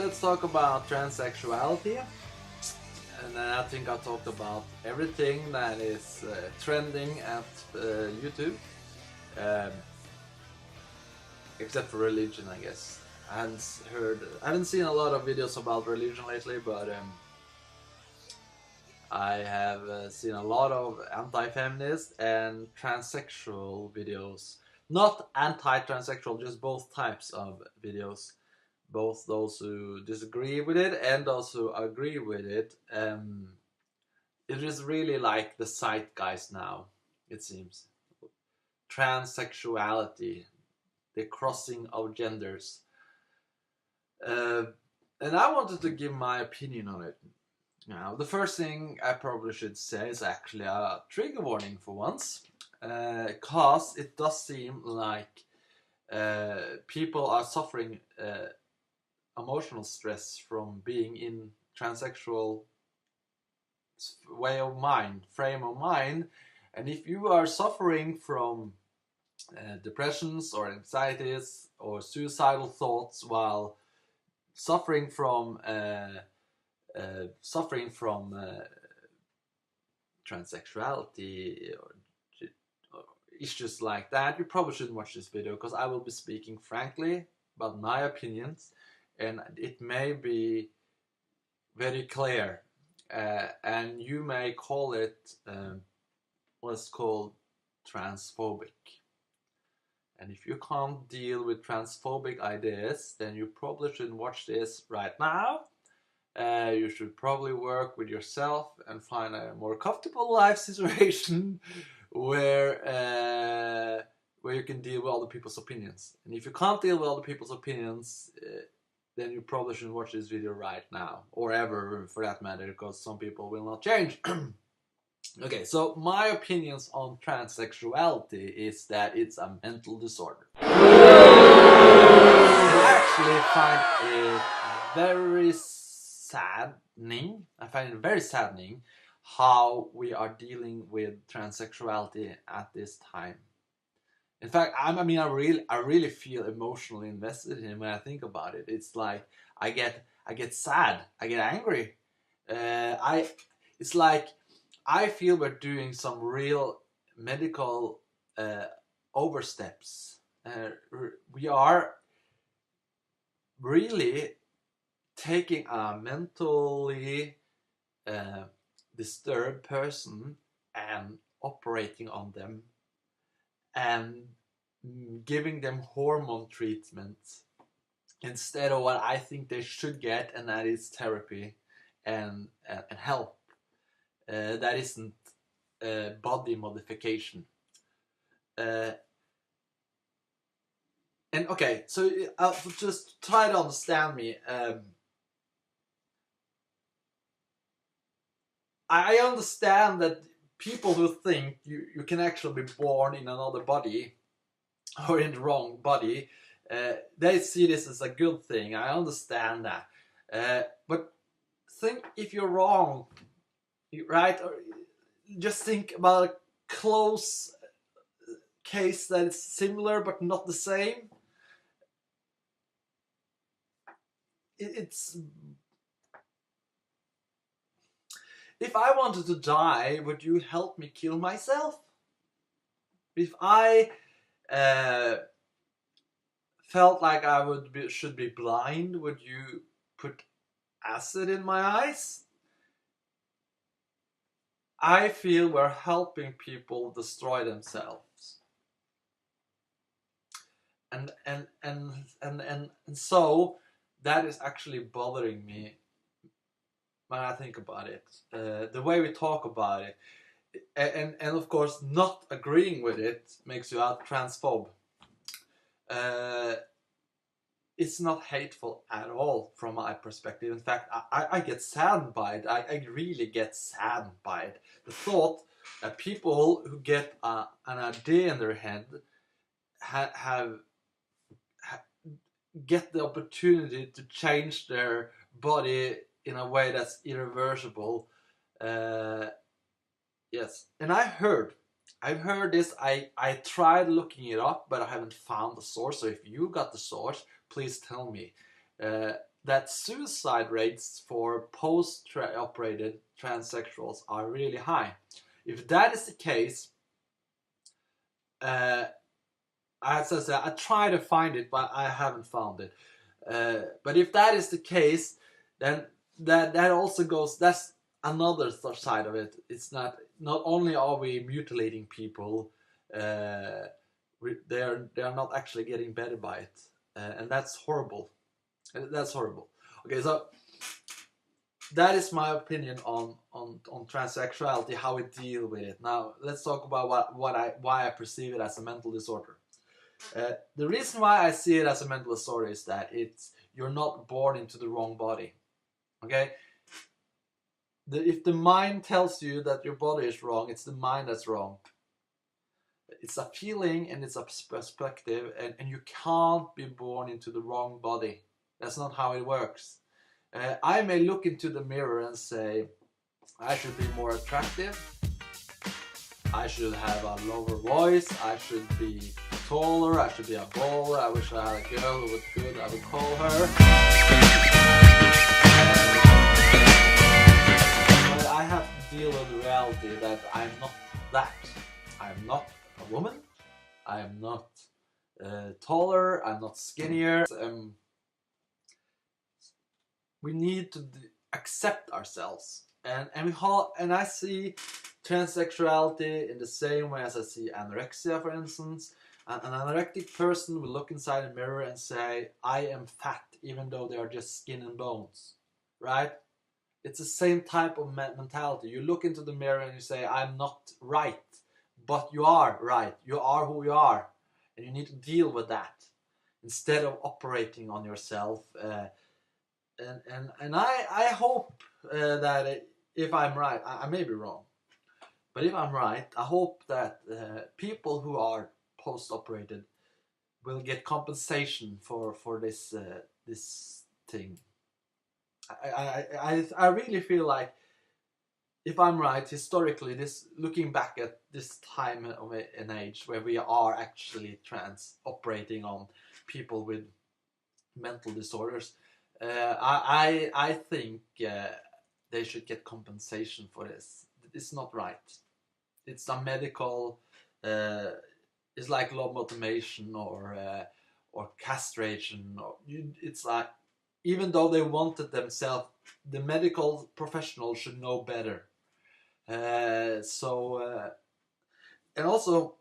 let's talk about transsexuality. And then I think I talked about everything that is trending at YouTube, except for religion, I guess. I haven't seen a lot of videos about religion lately, but I have seen a lot of anti-feminist and transsexual videos. Not anti-transsexual, just both types of videos. Both those who disagree with it and those who agree with it. It is really like the zeitgeist now, it seems. Transsexuality, the crossing of genders. And I wanted to give my opinion on it. Now, the first thing I probably should say is actually a trigger warning for once, because it does seem like people are suffering emotional stress from being in transsexual frame of mind, and if you are suffering from depressions or anxieties or suicidal thoughts while suffering from transsexuality or issues like that, you probably shouldn't watch this video, because I will be speaking frankly about my opinions, and it may be very clear, and you may call it what's called transphobic. And if you can't deal with transphobic ideas, then you probably shouldn't watch this right now. You should probably work with yourself and find a more comfortable life situation where you can deal with other people's opinions. And if you can't deal with other people's opinions, then you probably shouldn't watch this video right now, or ever for that matter, because some people will not change. Okay, so my opinions on transsexuality is that it's a mental disorder. I actually find it very saddening. I find it very saddening how we are dealing with transsexuality at this time. In fact, I really feel emotionally invested in it when I think about it. It's like I get sad, I get angry. It's like I feel we're doing some real medical oversteps. We are really taking a mentally disturbed person and operating on them and giving them hormone treatment instead of what I think they should get, and that is therapy and help. That isn't body modification. And okay, so just try to understand me. I understand that people who think you can actually be born in another body or in the wrong body, they see this as a good thing. I understand that. But think if you're wrong, right? Or just think about a close case that is similar but not the same. It's... If I wanted to die, would you help me kill myself? If I felt like I should be blind, would you put acid in my eyes? I feel we're helping people destroy themselves. And so that is actually bothering me when I think about it. The way we talk about it, and of course not agreeing with it makes you a transphobe. It's not hateful at all from my perspective. In fact, I get saddened by it. I really get saddened by it. The thought that people who get an idea in their head get the opportunity to change their body in a way that's irreversible. Yes, and I've heard this. I tried looking it up, but I haven't found the source. So if you got the source, please tell me. that suicide rates for post-operated transsexuals are really high. If that is the case, as I said, I try to find it, but I haven't found it. But if that is the case, then that also goes. That's another side of it. It's not only are we mutilating people, they are not actually getting better by it, and that's horrible. That's horrible. Okay, so that is my opinion on transsexuality, how we deal with it. Now let's talk about why I perceive it as a mental disorder. The reason why I see it as a mental disorder is that you're not born into the wrong body. Okay, if the mind tells you that your body is wrong, it's the mind that's wrong. It's a feeling and it's a perspective, and you can't be born into the wrong body. That's not how it works. I may look into the mirror and say, I should be more attractive, I should have a lower voice, I should be taller, I should be a baller, I wish I had a girl who was good, I would call her. But I have to deal with the reality that I'm not that. I'm not a woman, I'm not taller, I'm not skinnier. We need to accept ourselves, and I see transsexuality in the same way as I see anorexia, for instance. An anorectic person will look inside a mirror and say, I am fat, even though they are just skin and bones, right? It's the same type of mentality. You look into the mirror and you say, I'm not right, but you are right. You are who you are, and you need to deal with that instead of operating on yourself. And I hope that if I'm right, I may be wrong, but if I'm right, I hope that people who are post-operated will get compensation for this this thing. I really feel like, if I'm right, historically, looking back at this time of an age where we are actually operating on people with mental disorders, I think they should get compensation for this. It's not right. It's a medical. It's like lobotomization or castration. It's like, even though they wanted themselves, the medical professional should know better. And also,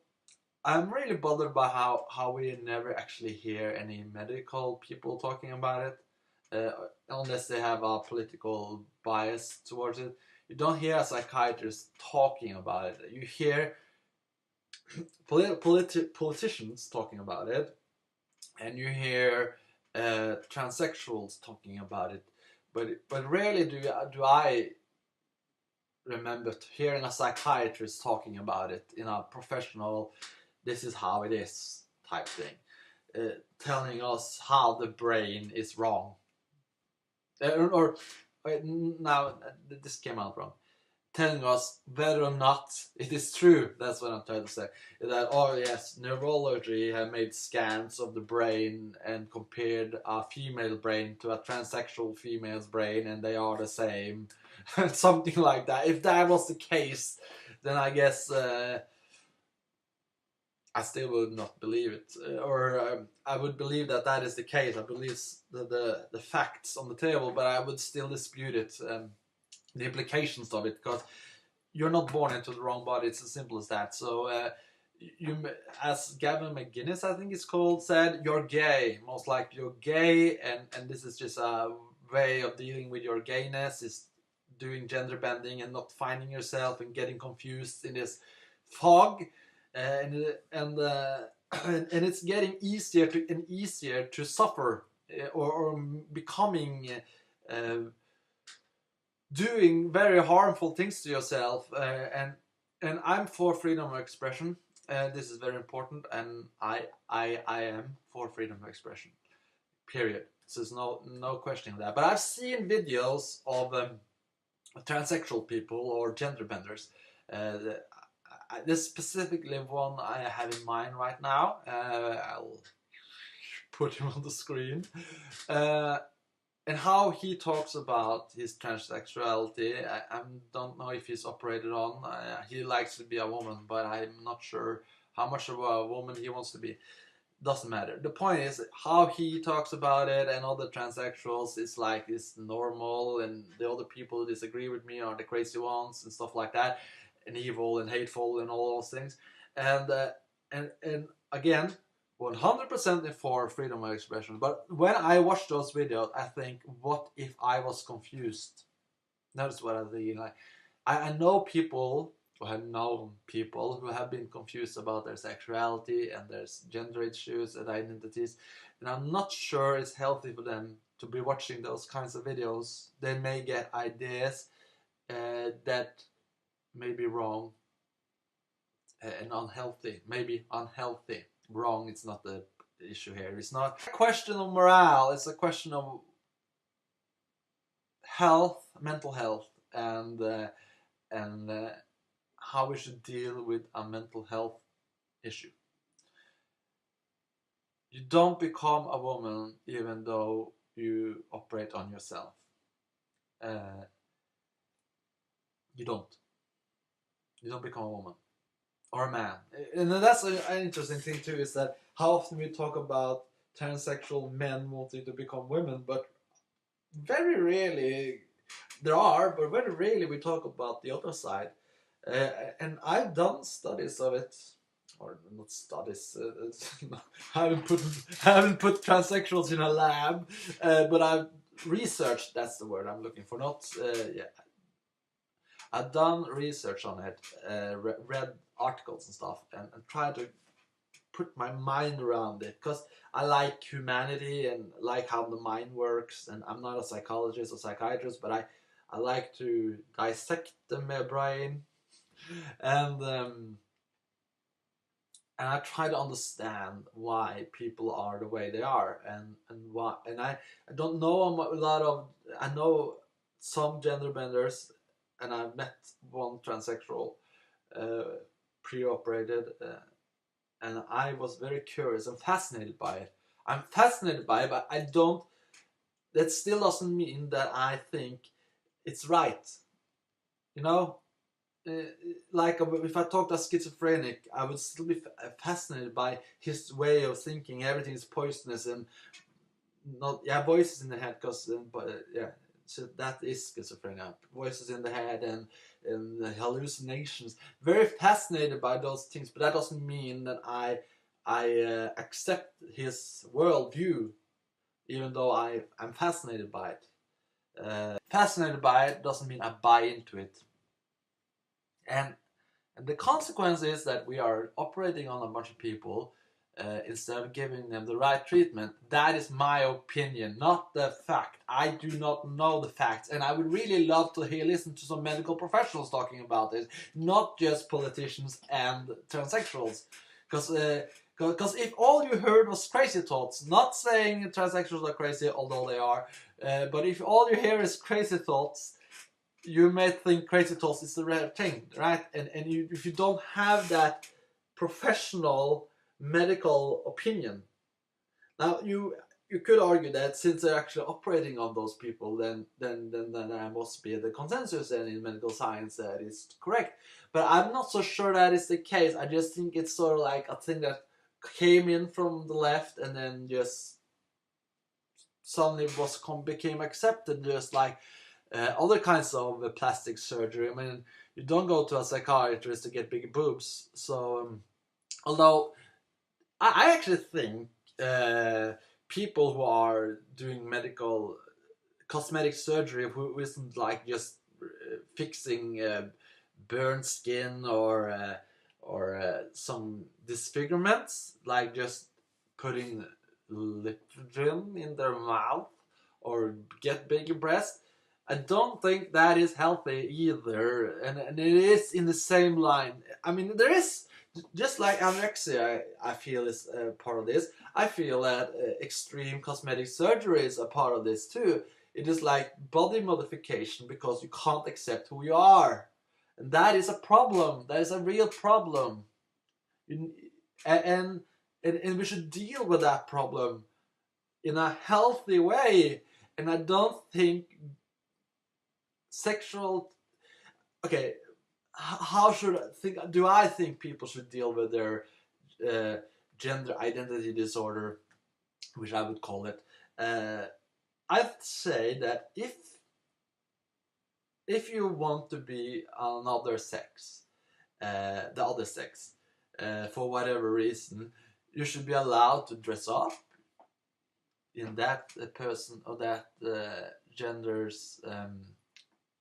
I'm really bothered by how we never actually hear any medical people talking about it, unless they have a political bias towards it. You don't hear a psychiatrist talking about it. You hear politicians talking about it, and you hear transsexuals talking about it, but rarely do I remember hearing a psychiatrist talking about it in a professional, this is how it is type thing, telling us how the brain is wrong. Now this came out wrong. Telling us whether or not it is true. That's what I'm trying to say. That, oh yes, neurology have made scans of the brain and compared a female brain to a transsexual female's brain, and they are the same. Something like that. If that was the case, then I guess I still would not believe it, or I would believe that that is the case. I believe the facts on the table, but I would still dispute it. The implications of it, because you're not born into the wrong body. It's as simple as that. So as Gavin McGinnis, I think it's called, said, you're gay. Most likely you're gay, and this is just a way of dealing with your gayness, is doing gender bending and not finding yourself and getting confused in this fog, and it's getting easier to suffer, or becoming doing very harmful things to yourself, and I'm for freedom of expression. This is very important, and I am for freedom of expression. Period. So there's no questioning that. But I've seen videos of transsexual people or gender benders. There's specifically one I have in mind right now. I'll put him on the screen. and how he talks about his transsexuality, I don't know if he's operated on. He likes to be a woman, but I'm not sure how much of a woman he wants to be. Doesn't matter. The point is how he talks about it, and other transsexuals is like it's normal, and the other people who disagree with me are the crazy ones and stuff like that, and evil and hateful and all those things. And again, 100% for freedom of expression. But when I watch those videos, I think, what if I was confused? That's what I think. Like, I know people, or have known people who have been confused about their sexuality and their gender issues and identities, and I'm not sure it's healthy for them to be watching those kinds of videos. They may get ideas that may be wrong and unhealthy. Maybe unhealthy. Wrong, it's not the issue here. It's not a question of morale, it's a question of health, mental health, and how we should deal with a mental health issue. You don't become a woman even though you operate on yourself. You don't become a woman or a man. And that's an interesting thing too, is that how often we talk about transsexual men wanting to become women, but very rarely but very rarely we talk about the other side. And I've done studies of it, or not studies. I haven't put transsexuals in a lab, but I've researched. That's the word I'm looking for. Not yeah. I've done research on it, read articles and stuff, and tried to put my mind around it, because I like humanity and like how the mind works. And I'm not a psychologist or psychiatrist, but I like to dissect the brain, and I try to understand why people are the way they are, and why. And I don't know a lot of. I know some gender benders, and I've met one transsexual, pre-operated, and I was very curious and fascinated by it. I'm fascinated by it, but I don't. That still doesn't mean that I think it's right. You know. Like if I talked to a schizophrenic, I would still be fascinated by his way of thinking. Everything is poisonous and not voices in the head, because so that is schizophrenia. Voices in the head and hallucinations. Very fascinated by those things, but that doesn't mean that I accept his worldview, even though I'm fascinated by it. Fascinated by it doesn't mean I buy into it. And the consequence is that we are operating on a bunch of people instead of giving them the right treatment. That is my opinion, not the fact. I do not know the facts, and I would really love to listen to some medical professionals talking about this, not just politicians and transsexuals. Because if all you heard was crazy thoughts, not saying transsexuals are crazy, although they are, but if all you hear is crazy thoughts, you may think crazy thoughts is the rare thing, right? And if you don't have that professional medical opinion, now you could argue that since they're actually operating on those people, then there must be the consensus and in medical science that is correct. But I'm not so sure that is the case. I just think it's sort of like a thing that came in from the left and then just suddenly became accepted, just like other kinds of plastic surgery. I mean, you don't go to a psychiatrist to get bigger boobs. So, although I actually think people who are doing cosmetic surgery who isn't like just fixing burnt skin or some disfigurements, like just putting lip trim in their mouth or get bigger breasts, I don't think that is healthy either, and it is in the same line. I mean, there is, just like anorexia, I feel is part of this. I feel that extreme cosmetic surgery is a part of this too. It is like body modification because you can't accept who you are, and that is a problem. That is a real problem, and we should deal with that problem in a healthy way. And I don't think sexual... Okay, how do I think people should deal with their gender identity disorder, which I would call it? I'd say that if you want to be another sex, the other sex, for whatever reason, you should be allowed to dress up in that person or that gender's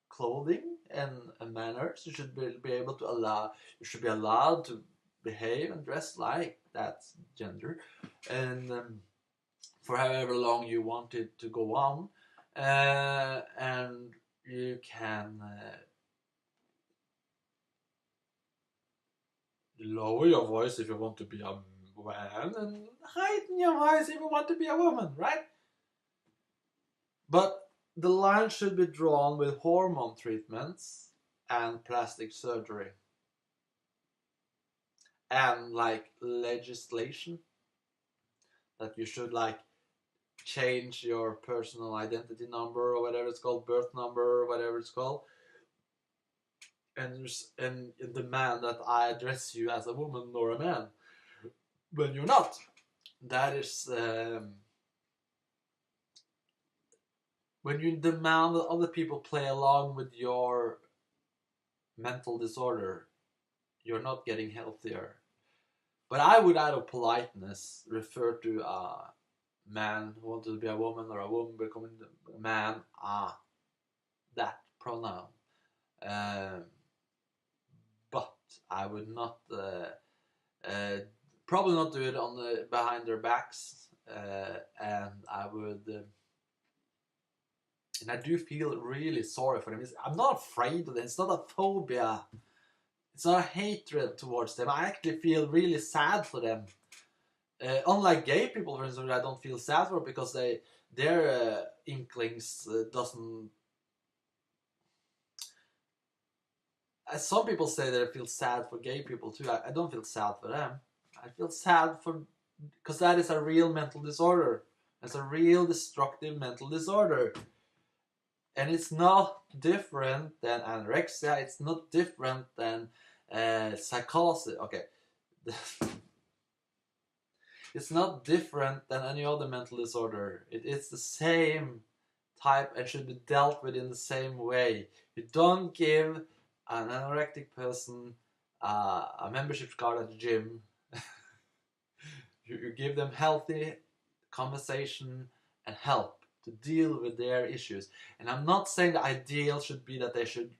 clothing and manners. You should be able to you should be allowed to behave and dress like that gender, and for however long you want it to go on, and you can lower your voice if you want to be a man, and heighten your voice if you want to be a woman, right? But the line should be drawn with hormone treatments and plastic surgery. And like legislation that you should like change your personal identity number or whatever it's called, birth number or whatever it's called, and demand that I address you as a woman or a man when you're not. That is when you demand that other people play along with your mental disorder, you're not getting healthier. But I would, out of politeness, refer to a man who wanted to be a woman or a woman becoming a man, that pronoun. But I would not, probably not do it on behind their backs, and I would... and I do feel really sorry for them. I'm not afraid of them. It's not a phobia. It's not a hatred towards them. I actually feel really sad for them. Unlike gay people, for instance, I don't feel sad for because their inklings doesn't... As some people say that I feel sad for gay people too. I don't feel sad for them. I feel sad because that is a real mental disorder. It's a real destructive mental disorder. And it's not different than anorexia. It's not different than psychosis. Okay. It's not different than any other mental disorder. It's the same type and should be dealt with in the same way. You don't give an anorectic person a membership card at the gym. You give them healthy conversation and help to deal with their issues. And I'm not saying the ideal should be that they should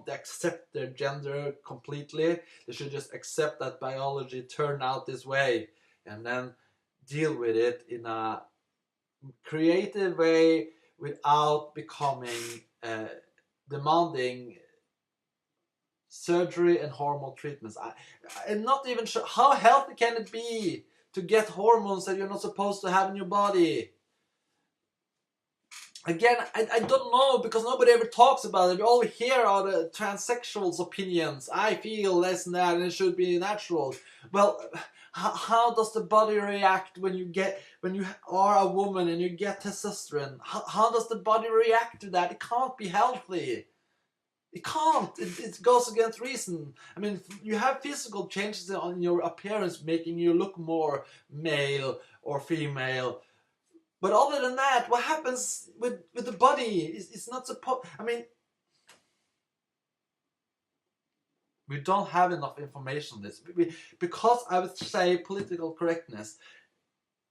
accept their gender completely. They should just accept that biology turned out this way and then deal with it in a creative way without becoming demanding surgery and hormone treatments. I'm not even sure how healthy can it be to get hormones that you're not supposed to have in your body. Again, I don't know, because nobody ever talks about it. We all hear are the transsexuals' opinions. I feel less than that and it should be natural. Well, how does the body react when you are a woman and you get testosterone? How does the body react to that? It can't be healthy. It can't. It goes against reason. I mean, you have physical changes on your appearance making you look more male or female. But other than that, what happens with the body? It's not supposed... I mean, we don't have enough information on this. Because I would say political correctness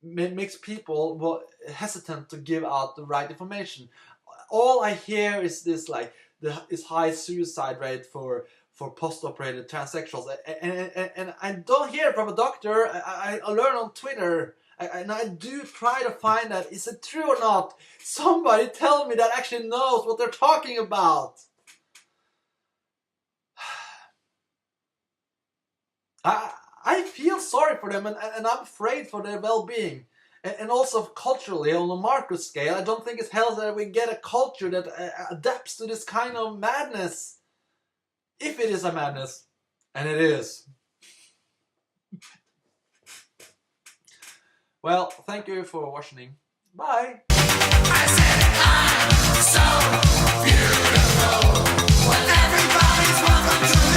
makes people hesitant to give out the right information. All I hear is this, like, this high suicide rate for post-operated transsexuals. And I don't hear it from a doctor. I learn on Twitter. And I do try to find out, is it true or not? Somebody tell me that actually knows what they're talking about. I feel sorry for them, and I'm afraid for their well-being. And also culturally, on a macro scale, I don't think it's healthy that we get a culture that adapts to this kind of madness. If it is a madness, and it is. Well, thank you for watching. Bye! I said I'm so beautiful. Well, everybody's welcome to